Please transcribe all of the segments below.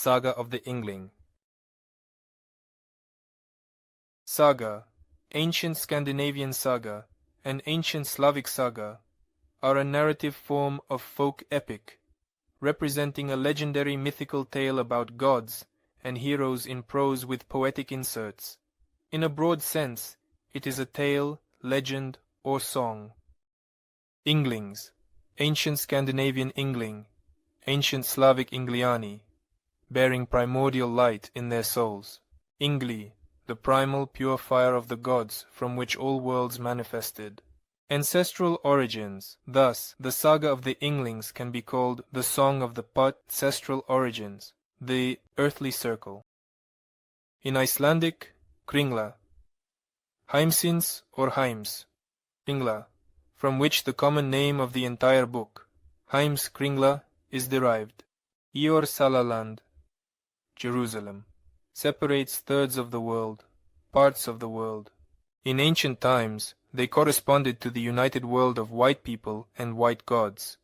Saga of the Yngling. Saga, ancient Scandinavian saga, and ancient Slavic saga, are a narrative form of folk epic, representing a legendary mythical tale about gods and heroes in prose with poetic inserts. In a broad sense, it is a tale, legend, or song. Inglings, ancient Scandinavian Yngling, ancient Slavic Yngliani, bearing primordial light in their souls. Yngli, the primal pure fire of the gods from which all worlds manifested. Ancestral origins. Thus, the saga of the Inglings can be called the song of the ancestral origins, the earthly circle. In Icelandic, Kringla. Heimsins or Heims, Kringla, from which the common name of the entire book, Heims Kringla, is derived. Ior Salaland, Jerusalem, separates thirds of the world, parts of the world. In ancient times, they corresponded to the united world of white people and white gods.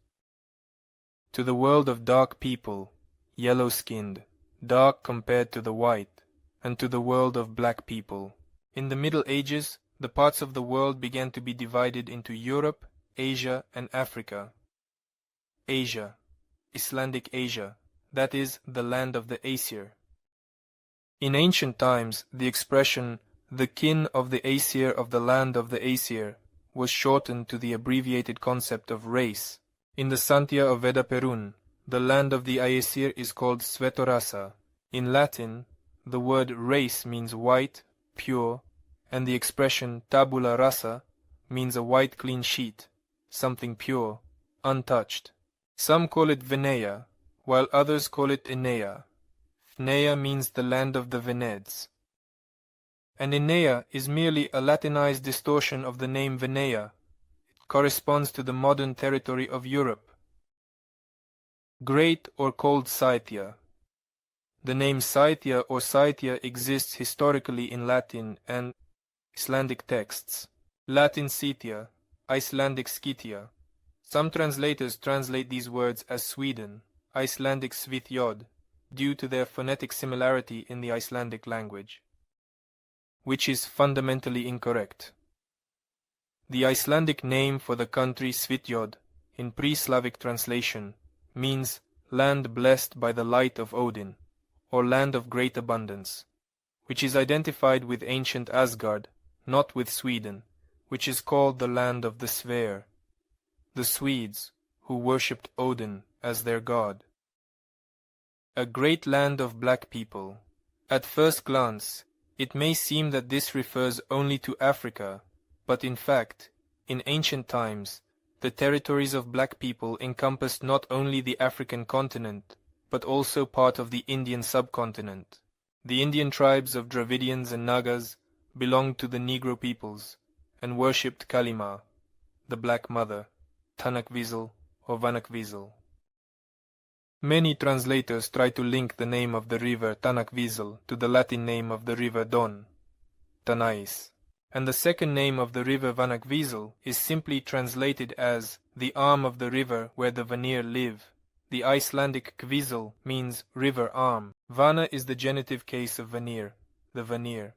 To the world of dark people, yellow-skinned, dark compared to the white, and to the world of black people. In the Middle Ages, the parts of the world began to be divided into Europe, Asia, and Africa. Asia, Icelandic Asia, that is, the land of the Aesir. In ancient times, the expression, the kin of the Aesir of the land of the Aesir, was shortened to the abbreviated concept of race. In the Santia of Veda Perun, the land of the Aesir is called Svetorasa. In Latin, the word race means white, pure, and the expression tabula rasa means a white clean sheet, something pure, untouched. Some call it Venea, while others call it Enea. Venea means the land of the Veneds. And Enea is merely a Latinized distortion of the name Venea. It corresponds to the modern territory of Europe. Great or called Scythia. The name Scythia or Scythia exists historically in Latin and Icelandic texts. Latin Scythia, Icelandic Scythia. Some translators translate these words as Sweden, Icelandic Svithjod, due to their phonetic similarity in the Icelandic language, which is fundamentally incorrect. The Icelandic name for the country Svithjod, in pre-Slavic translation, means land blessed by the light of Odin, or land of great abundance, which is identified with ancient Asgard, not with Sweden, which is called the land of the Sverre, the Swedes, who worshipped Odin as their god. A great land of black people. At first glance, it may seem that this refers only to Africa, but in fact, in ancient times, the territories of black people encompassed not only the African continent, but also part of the Indian subcontinent. The Indian tribes of Dravidians and Nagas belonged to the Negro peoples, and worshipped Kalima, the Black Mother, Tanakvizel or Vanakvizel. Many translators try to link the name of the river Tanakvizel to the Latin name of the river Don, Tanais, and the second name of the river Vanakvizel is simply translated as the arm of the river where the Vanir live. The Icelandic Kvizel means river arm. Vana is the genitive case of Vanir, the Vanir,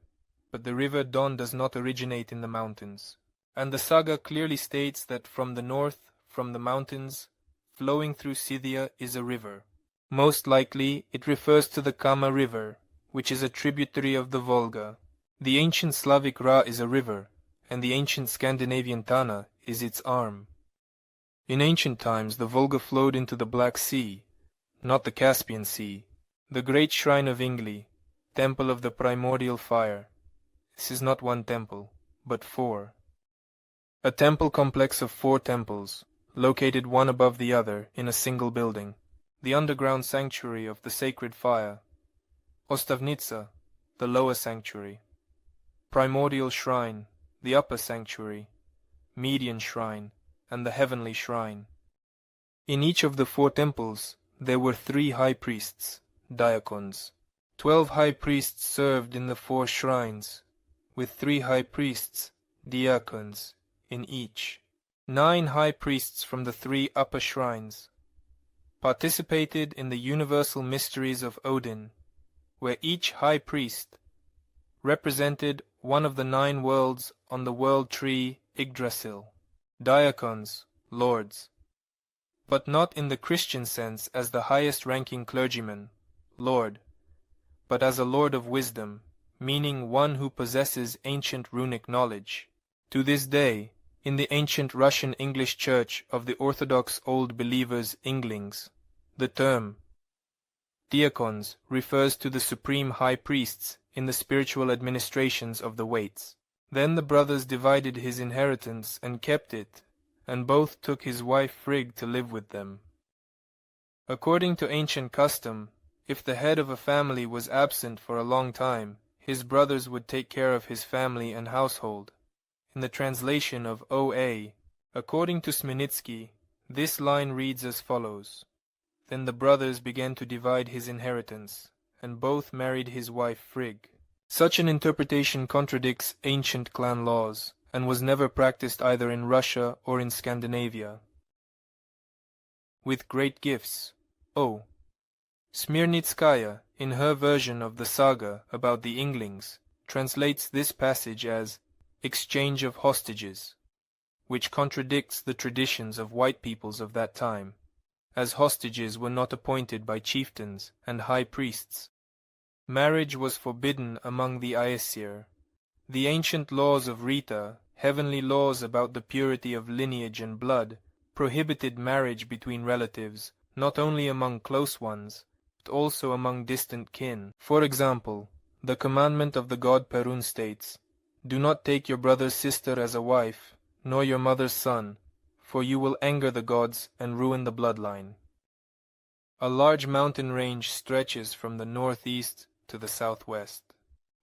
but the river Don does not originate in the mountains. And the saga clearly states that from the north, from the mountains, flowing through Scythia is a river. Most likely, it refers to the Kama River, which is a tributary of the Volga. The ancient Slavic Ra is a river, and the ancient Scandinavian Tana is its arm. In ancient times, the Volga flowed into the Black Sea, not the Caspian Sea. The great shrine of Yngli, temple of the primordial fire. This is not one temple, but 4. A temple complex of 4 temples, located one above the other in a single building. The underground sanctuary of the sacred fire. Ostavnitsa, the lower sanctuary. Primordial shrine, the upper sanctuary. Median shrine, and the heavenly shrine. In each of the 4 temples, there were 3 high priests, diakons. 12 high priests served in the 4 shrines, with 3 high priests, diakons, in each. 9 high priests from the 3 upper shrines, participated in the universal mysteries of Odin, where each high priest represented one of the 9 worlds on the world tree Yggdrasil, diakons, lords, but not in the Christian sense as the highest-ranking clergyman, lord, but as a lord of wisdom, meaning one who possesses ancient runic knowledge. To this day, in the ancient Russian English Church of the Orthodox Old Believers Inglings, the term diakons refers to the supreme high priests in the spiritual administrations of the waits. Then the brothers divided his inheritance and kept it, and both took his wife Frigg to live with them. According to ancient custom, if the head of a family was absent for a long time, his brothers would take care of his family and household. In the translation of O.A., according to Smenitsky, this line reads as follows: Then the brothers began to divide his inheritance, and both married his wife Frigg. Such an interpretation contradicts ancient clan laws, and was never practiced either in Russia or in Scandinavia. With great gifts. O. Smirnitskaya, in her version of the Saga about the Inglings, translates this passage as exchange of hostages, which contradicts the traditions of white peoples of that time, as hostages were not appointed by chieftains and high priests. Marriage was forbidden among the Aesir. The ancient laws of Rita, heavenly laws about the purity of lineage and blood, prohibited marriage between relatives, not only among close ones, but also among distant kin. For example, the commandment of the god Perun states, "Do not take your brother's sister as a wife, nor your mother's son, for you will anger the gods and ruin the bloodline." A large mountain range stretches from the northeast to the southwest.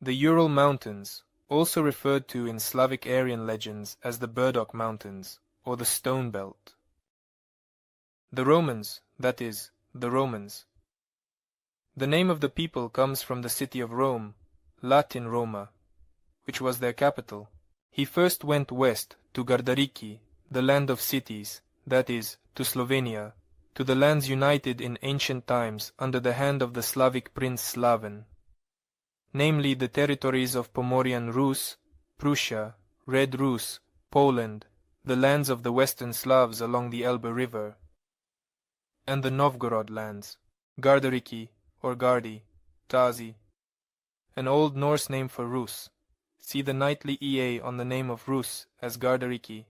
The Ural Mountains, also referred to in Slavic Aryan legends as the Burdock Mountains, or the Stone Belt. The Romans, that is, the Romans. The name of the people comes from the city of Rome, Latin Roma, which was their capital. He first went west to Gardariki, the land of cities, that is, to Slovenia, to the lands united in ancient times under the hand of the Slavic prince Slaven, namely the territories of Pomorian Rus, Prussia, Red Rus, Poland, the lands of the western Slavs along the Elbe River, and the Novgorod lands, Gardariki or Gardi, Tazi, an Old Norse name for Rus. See the knightly EA on the name of Rus as Gardariki.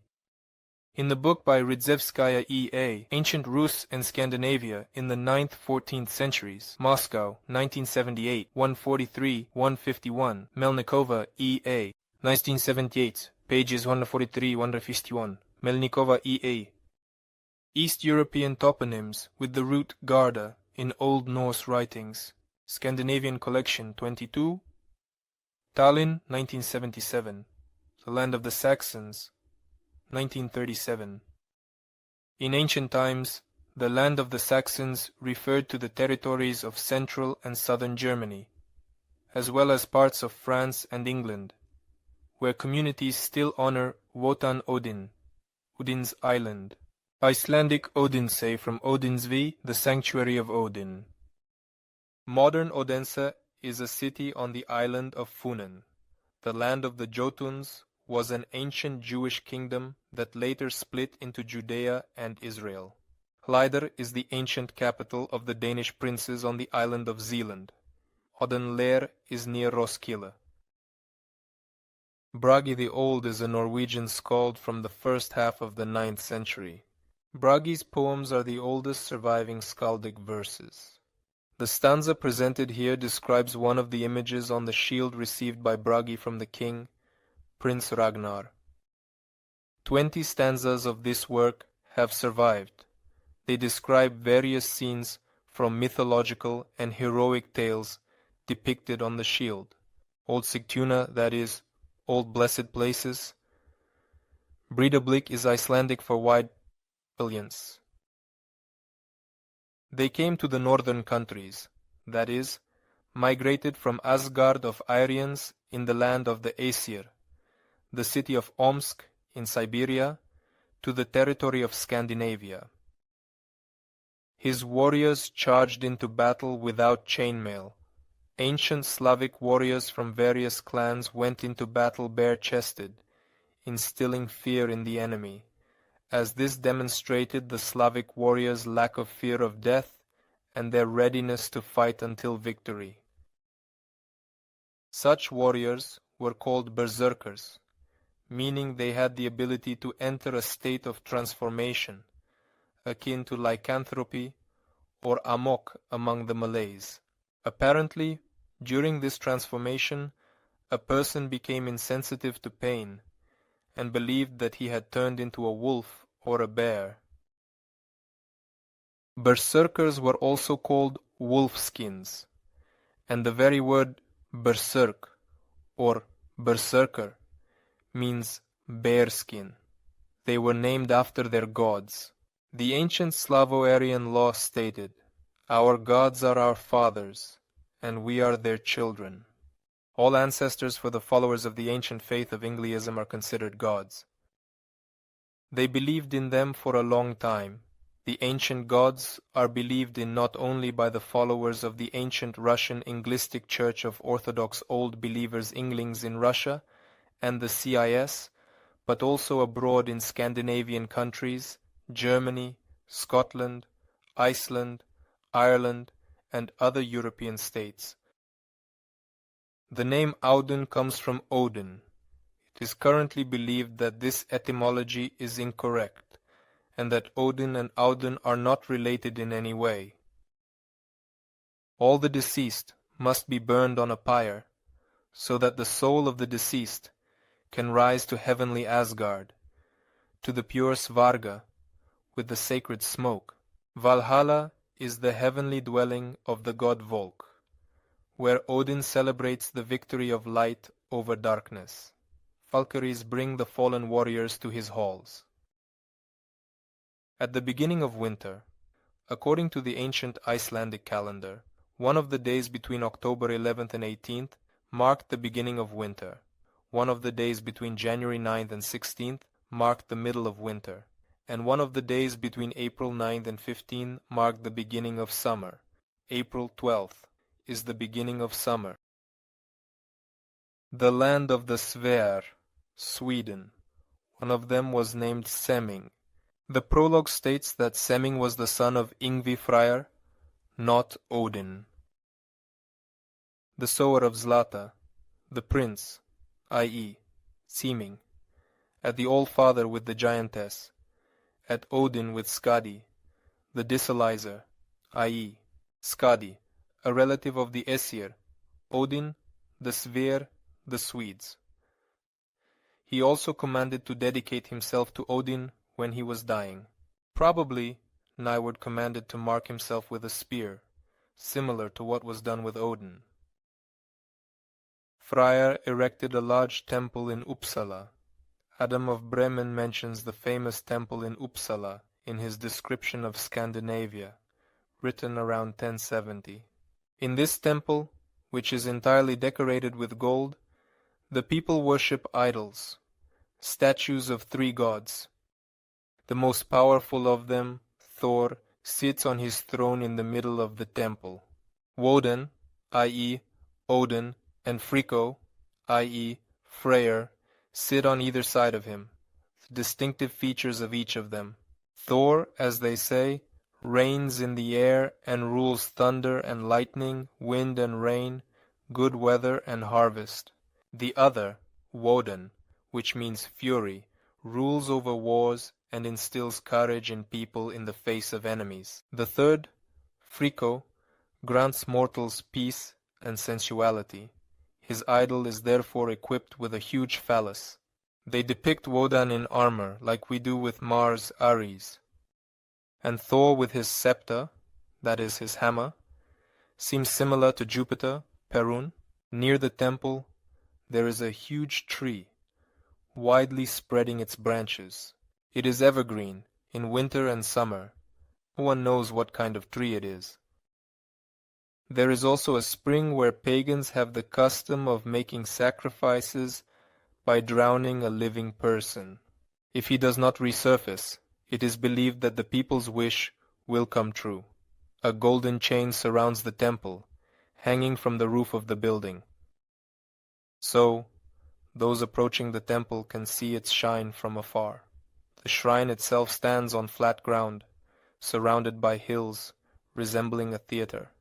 In the book by Rydzewskaya E.A., Ancient Rus and Scandinavia in the 9th–14th centuries, Moscow, 1978, 143–151, Melnikova E.A., 1978, pages 143–151, Melnikova E.A. East European toponyms with the root Garda in Old Norse writings, Scandinavian Collection 22, Tallinn, 1977, The Land of the Saxons, 1937. In ancient times, the land of the Saxons referred to the territories of central and southern Germany, as well as parts of France and England, where communities still honor Wotan Odin, Odin's island. Icelandic Odinsey from Odinsvi, the sanctuary of Odin. Modern Odense is a city on the island of Funen. The land of the Jotuns was an ancient Jewish kingdom that later split into Judea and Israel. Hlidr is the ancient capital of the Danish princes on the island of Zealand. Odenleir is near Roskilde. Bragi the Old is a Norwegian skald from the first half of the 9th century. Bragi's poems are the oldest surviving skaldic verses. The stanza presented here describes one of the images on the shield received by Bragi from the king, Prince Ragnar. 20 stanzas of this work have survived. They describe various scenes from mythological and heroic tales depicted on the shield. Old Sigtuna, that is, Old Blessed Places. Breiðablik is Icelandic for wide pavilions. They came to the northern countries, that is, migrated from Asgard of Aryans in the land of the Aesir, the city of Omsk in Siberia, to the territory of Scandinavia. His warriors charged into battle without chainmail. Ancient Slavic warriors from various clans went into battle bare-chested, instilling fear in the enemy, as this demonstrated the Slavic warriors' lack of fear of death and their readiness to fight until victory. Such warriors were called berserkers, meaning they had the ability to enter a state of transformation, akin to lycanthropy or amok among the Malays. Apparently, during this transformation, a person became insensitive to pain and believed that he had turned into a wolf or a bear. Berserkers were also called wolfskins, and the very word berserk or berserker means bearskin. They were named after their gods. The ancient Slavo-Aryan law stated, "Our gods are our fathers, and we are their children." All ancestors for the followers of the ancient faith of Ingliism are considered gods. They believed in them for a long time. The ancient gods are believed in not only by the followers of the ancient Russian Inglistic Church of Orthodox Old Believers Inglings in Russia and the CIS, but also abroad in Scandinavian countries, Germany, Scotland, Iceland, Ireland, and other European states. The name Audun comes from Odin. It is currently believed that this etymology is incorrect, and that Odin and Audun are not related in any way. All the deceased must be burned on a pyre, so that the soul of the deceased can rise to heavenly Asgard, to the pure Svarga, with the sacred smoke. Valhalla is the heavenly dwelling of the god Volk, where Odin celebrates the victory of light over darkness. Valkyries bring the fallen warriors to his halls. At the beginning of winter, according to the ancient Icelandic calendar, one of the days between October 11th and 18th marked the beginning of winter. One of the days between January 9th and 16th marked the middle of winter, and one of the days between April 9th and 15th marked the beginning of summer. April 12th is the beginning of summer. The land of the Svear, Sweden. One of them was named Semming. The prologue states that Semming was the son of Yngvi Freyr, not Odin. The sower of Zlata, the prince, i.e., Seeming, at the All-Father with the giantess, at Odin with Skadi, the Dissalizer, i.e., Skadi, a relative of the Aesir, Odin, the Svear, the Swedes. He also commanded to dedicate himself to Odin when he was dying. Probably, Niward commanded to mark himself with a spear, similar to what was done with Odin. Freyr erected a large temple in Uppsala. Adam of Bremen mentions the famous temple in Uppsala in his description of Scandinavia, written around 1070. In this temple, which is entirely decorated with gold, the people worship idols, statues of three gods. The most powerful of them, Thor, sits on his throne in the middle of the temple. Woden, i.e., Odin, and Fricko, i.e., Freyr, sit on either side of him, the distinctive features of each of them. Thor, as they say, reigns in the air and rules thunder and lightning, wind and rain, good weather and harvest. The other, Woden, which means fury, rules over wars and instills courage in people in the face of enemies. The third, Fricko, grants mortals peace and sensuality. His idol is therefore equipped with a huge phallus. They depict Wodan in armor, like we do with Mars Ares. And Thor with his scepter, that is his hammer, seems similar to Jupiter, Perun. Near the temple, there is a huge tree, widely spreading its branches. It is evergreen, in winter and summer. No one knows what kind of tree it is. There is also a spring where pagans have the custom of making sacrifices by drowning a living person. If he does not resurface, it is believed that the people's wish will come true. A golden chain surrounds the temple, hanging from the roof of the building. So, those approaching the temple can see its shine from afar. The shrine itself stands on flat ground, surrounded by hills, resembling a theater.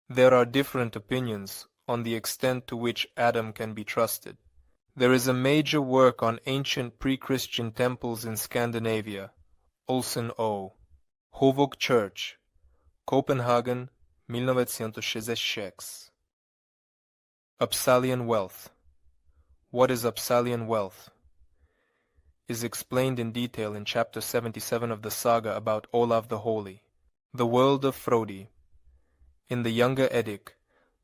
There are different opinions on the extent to which Adam can be trusted. There is a major work on ancient pre-Christian temples in Scandinavia, Olsen O. Hovåg Church, Copenhagen, 1966. Uppsalian wealth. What is Uppsalian wealth? Is explained in detail in chapter 77 of the Saga about Olav the Holy. The world of Frodi. In the Younger Eddic,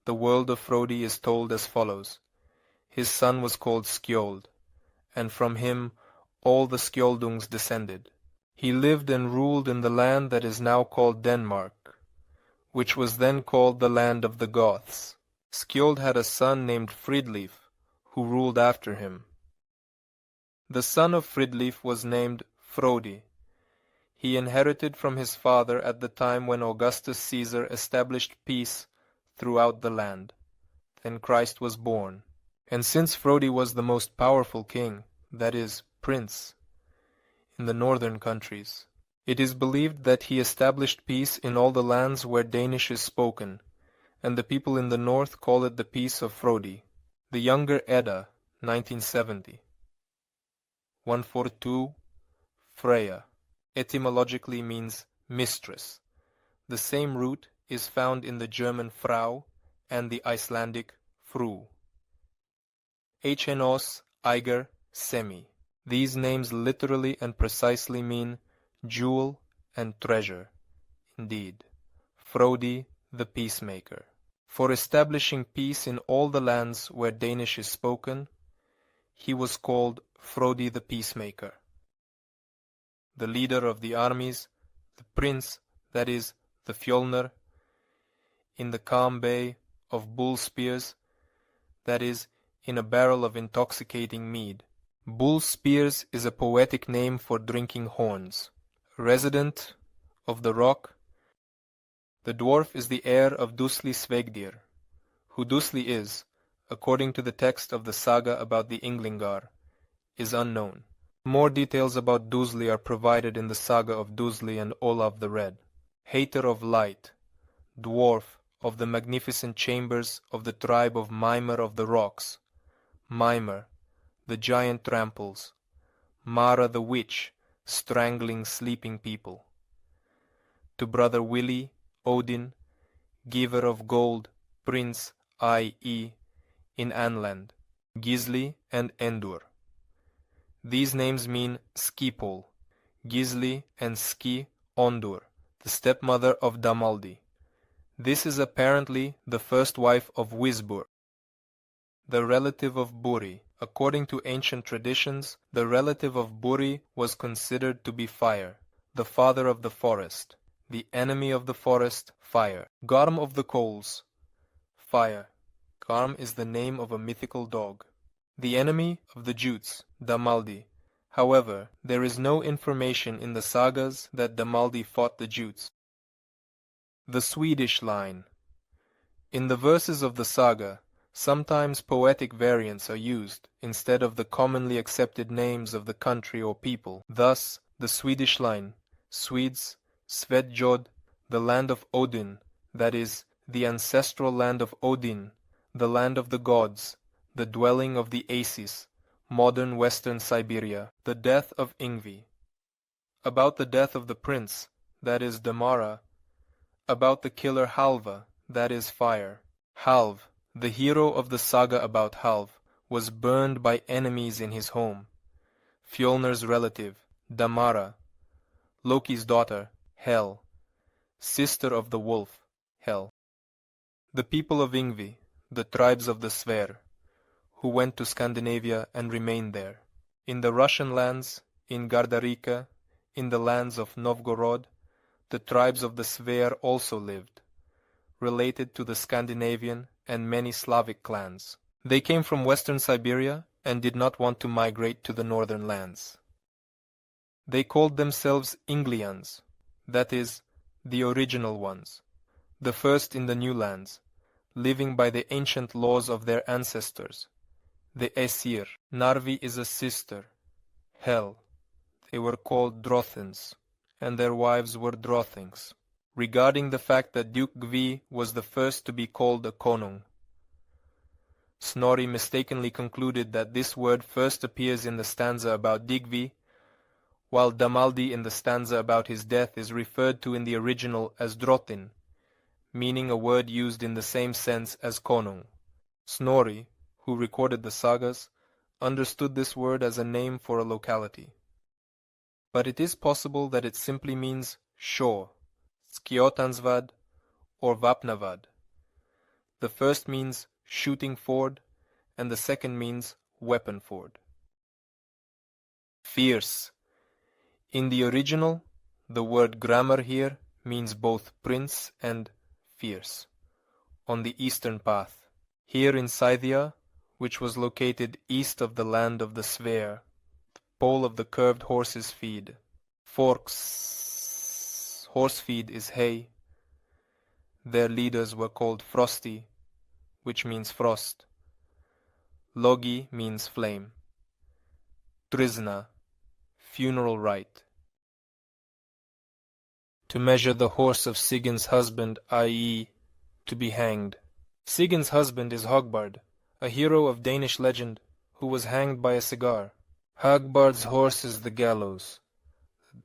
the world of Frodi is told as follows. His son was called Skjold, and from him all the Skjoldungs descended. He lived and ruled in the land that is now called Denmark, which was then called the land of the Goths. Skjold had a son named Fridleif, who ruled after him. The son of Fridleif was named Frodi. He inherited from his father at the time when Augustus Caesar established peace throughout the land. Then Christ was born. And since Frodi was the most powerful king, that is, prince, in the northern countries, it is believed that he established peace in all the lands where Danish is spoken, and the people in the north call it the Peace of Frodi. The Younger Edda, 1970. 142. Freya etymologically means mistress. The same root is found in the German Frau and the Icelandic Fru. Hnos, Eiger, Semi. These names literally and precisely mean jewel and treasure. Indeed, Frodi the peacemaker. For establishing peace in all the lands where Danish is spoken, he was called Frodi the peacemaker. The leader of the armies, the prince, that is, the Fjolner, in the calm bay of bull spears, that is, in a barrel of intoxicating mead. Bull spears is a poetic name for drinking horns. Resident of the rock, the dwarf is the heir of Dusli Svegdir. Who Dusli is, according to the text of the saga about the Ynglingar, is unknown. More details about Dusli are provided in the saga of Dusli and Olav the Red. Hater of light, dwarf of the magnificent chambers of the tribe of Mimer of the Rocks. Mimer, the giant tramples. Mara the witch, strangling sleeping people. To brother Willi, Odin, giver of gold, prince, i.e., in Anland, Gisli and Endur. These names mean Skipol, Gisli and Ski Ondur, the stepmother of Damaldi. This is apparently the first wife of Wisbur, the relative of Buri. According to ancient traditions, the relative of Buri was considered to be fire, the father of the forest, the enemy of the forest, fire. Garm of the coals, fire. Garm is the name of a mythical dog. The enemy of the Jutes, Damaldi. However, there is no information in the sagas that Damaldi fought the Jutes. The Swedish line. In the verses of the saga, sometimes poetic variants are used instead of the commonly accepted names of the country or people. Thus, the Swedish line, Swedes, Svedjod, the land of Odin, that is, the ancestral land of Odin, the land of the gods, the dwelling of the Asis, modern western Siberia, the death of Yngvi. About the death of the prince, that is Damara, about the killer Halva, that is fire. Halv, the hero of the saga about Halv, was burned by enemies in his home. Fjolner's relative, Damara, Loki's daughter, Hel, sister of the wolf, Hel. The people of Yngvi, the tribes of the Sver, who went to Scandinavia and remained there. In the Russian lands, in Gardarika, in the lands of Novgorod, the tribes of the Sver also lived, related to the Scandinavian and many Slavic clans. They came from western Siberia and did not want to migrate to the northern lands. They called themselves Ynglians, that is, the original ones, the first in the new lands, living by the ancient laws of their ancestors, the Aesir. Narvi is a sister, Hel. They were called Drothins, and their wives were Drothings. Regarding the fact that Duke Gvi was the first to be called a konung, Snorri mistakenly concluded that this word first appears in the stanza about Digvi, while Damaldi in the stanza about his death is referred to in the original as Drottin, meaning a word used in the same sense as konung. Snorri, who recorded the sagas, understood this word as a name for a locality. But it is possible that it simply means shore, Skiotansvad, or Vapnavad. The first means shooting ford, and the second means weapon ford. Fierce. In the original, the word grammar here means both prince and fierce, on the eastern path. Here in Scythia, which was located east of the land of the Svea, the pole of the curved horses feed. Forks, horse feed is hay. Their leaders were called Frosty, which means frost. Logi means flame. Trizna, funeral rite. To measure the horse of Sigin's husband, i.e., to be hanged. Sigin's husband is Hogbard, a hero of Danish legend who was hanged by a cigar. Hagbard's horse is the gallows.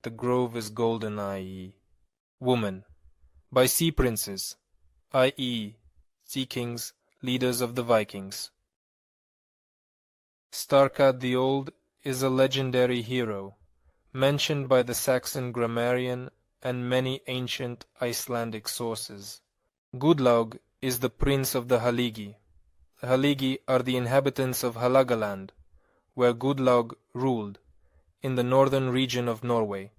The grove is golden, i.e., woman. By sea princes, i.e., sea kings, leaders of the Vikings. Starkad the Old is a legendary hero, mentioned by the Saxon grammarian and many ancient Icelandic sources. Gudlaug is the prince of the Haligi. The Haligi are the inhabitants of Halagaland, where Gudlaug ruled, in the northern region of Norway.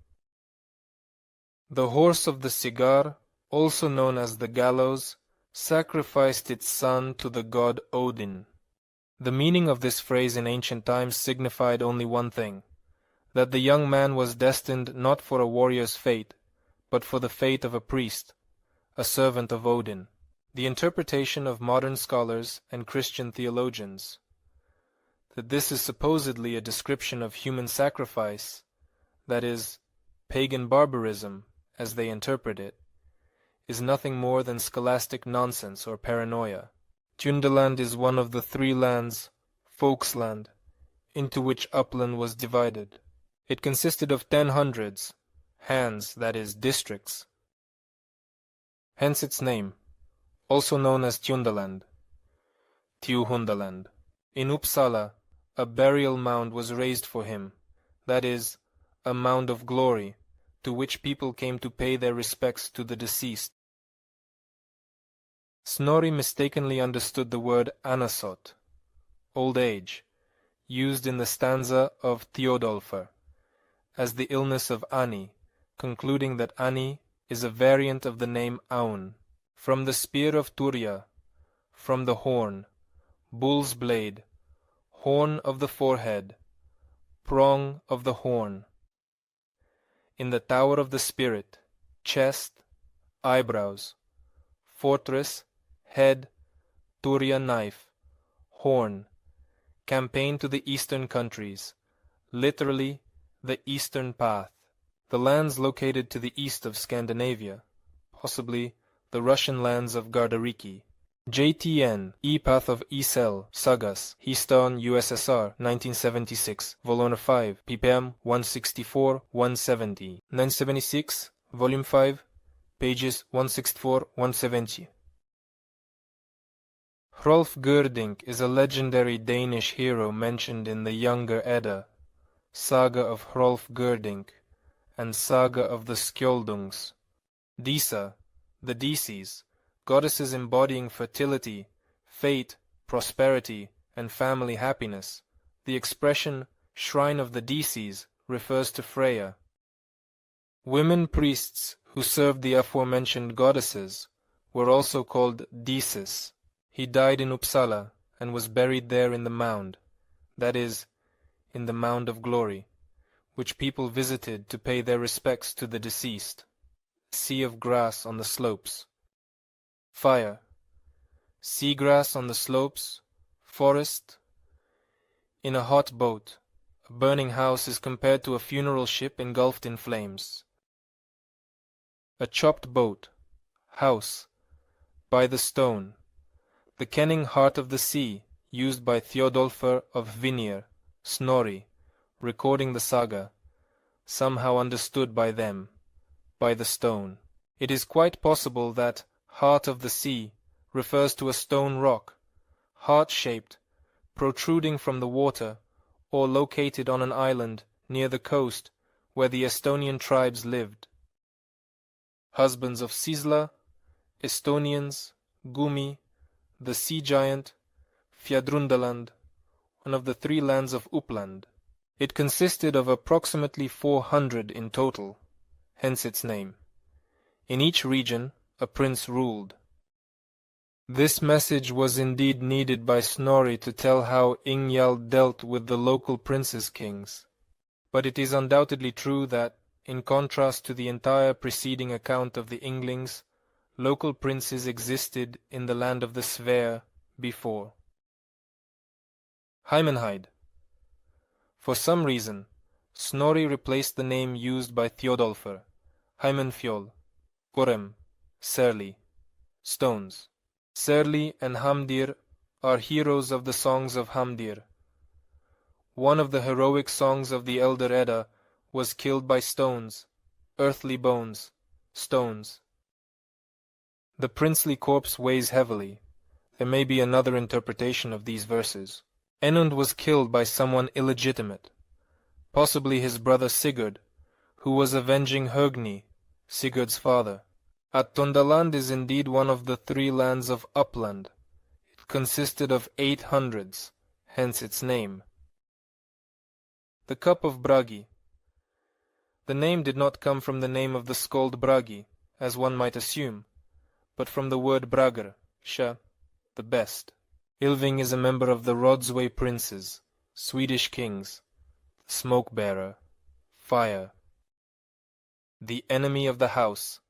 The horse of the cigar, also known as the gallows, sacrificed its son to the god Odin. The meaning of this phrase in ancient times signified only one thing, that the young man was destined not for a warrior's fate, but for the fate of a priest, a servant of Odin. The interpretation of modern scholars and Christian theologians, that this is supposedly a description of human sacrifice, that is, pagan barbarism, as they interpret it, is nothing more than scholastic nonsense or paranoia. Tundaland is one of the three lands, Folksland, into which Uppland was divided. It consisted of 10 hundreds, hands, that is, districts. Hence its name, also known as Tundaland, Tiuhundaland. In Uppsala, a burial mound was raised for him, that is, a mound of glory, to which people came to pay their respects to the deceased. Snorri mistakenly understood the word anasot, old age, used in the stanza of Theodolfr, as the illness of Ani, concluding that Ani is a variant of the name Aun. From the spear of Turya, from the horn, bull's blade, horn of the forehead, prong of the horn. In the tower of the spirit, chest, eyebrows, fortress, head, Turya knife, horn, campaign to the eastern countries, literally the eastern path, the lands located to the east of Scandinavia, possibly the Russian lands of Gardariki. JTN, E-Path of Isel, Sagas, Histon, USSR, 1976, Volume 5, ppm 164-170, 976, Volume 5, pages 164-170. Hrolf Gerdink is a legendary Danish hero mentioned in the Younger Edda, Saga of Hrolf Gerdink, and Saga of the Skjoldungs. Disa, the Dises, goddesses embodying fertility, fate, prosperity, and family happiness. The expression Shrine of the Dises refers to Freya. Women priests who served the aforementioned goddesses were also called Dises. He died in Uppsala and was buried there in the mound, that is, in the mound of glory, which people visited to pay their respects to the deceased. sea of grass on the slopes. Fire, sea grass on the slopes, forest. In a hot boat, a burning house is compared to a funeral ship engulfed in flames. A chopped boat, house, by the stone, the kenning heart of the sea, used by Theodulfr of Vinir, Snorri, recording the Saga, somehow understood by them, by the stone. It is quite possible that heart of the sea refers to a stone rock, heart-shaped, protruding from the water, or located on an island near the coast where the Estonian tribes lived. Husbands of Sisla, Estonians, Gumi, the sea giant, Fjadrundaland, one of the three lands of Uppland. It consisted of approximately 400 in total, hence its name. In each region, a prince ruled. This message was indeed needed by Snorri to tell how Ingjald dealt with the local princes-kings. But it is undoubtedly true that, in contrast to the entire preceding account of the Inglings, local princes existed in the land of the Svea before. Hymenheid. For some reason, Snorri replaced the name used by Theodulfr, Hymenfjol, Gorem, Serli, stones. Serli and Hamdir are heroes of the songs of Hamdir. One of the heroic songs of the Elder Edda was killed by stones, earthly bones, stones. The princely corpse weighs heavily. There may be another interpretation of these verses. Enund was killed by someone illegitimate, possibly his brother Sigurd, who was avenging Högni, Sigurd's father. Attondaland is indeed one of the three lands of Uppland. It consisted of 800s, hence its name. The cup of Bragi. The name did not come from the name of the skald Bragi, as one might assume, but from the word Bragr, the best. Ylving is a member of the Rodsway princes, Swedish kings, the smoke-bearer, fire. The enemy of the house,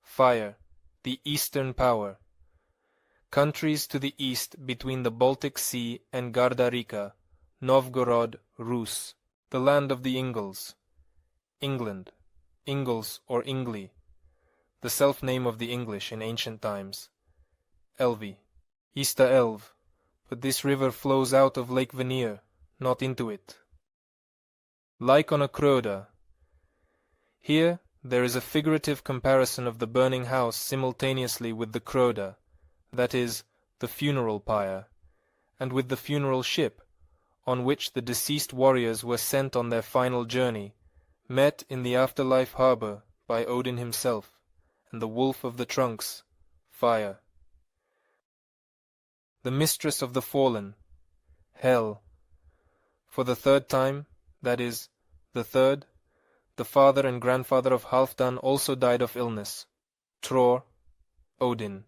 fire, the eastern power. Countries to the east between the Baltic Sea and Gardarika, Novgorod, Rus, the land of the Ingles. England, Ingles or Ingli, the self-name of the English in ancient times. Elvi, Ista Elv, but this river flows out of Lake Vanir, not into it. Like on a Kroda. Here there is a figurative comparison of the burning house simultaneously with the Kroda, that is, the funeral pyre, and with the funeral ship, on which the deceased warriors were sent on their final journey, met in the afterlife harbor by Odin himself, and the wolf of the trunks, fire. The mistress of the fallen, Hel. For the third time, that is, the third, the father and grandfather of Halfdan also died of illness, Tror, Odin.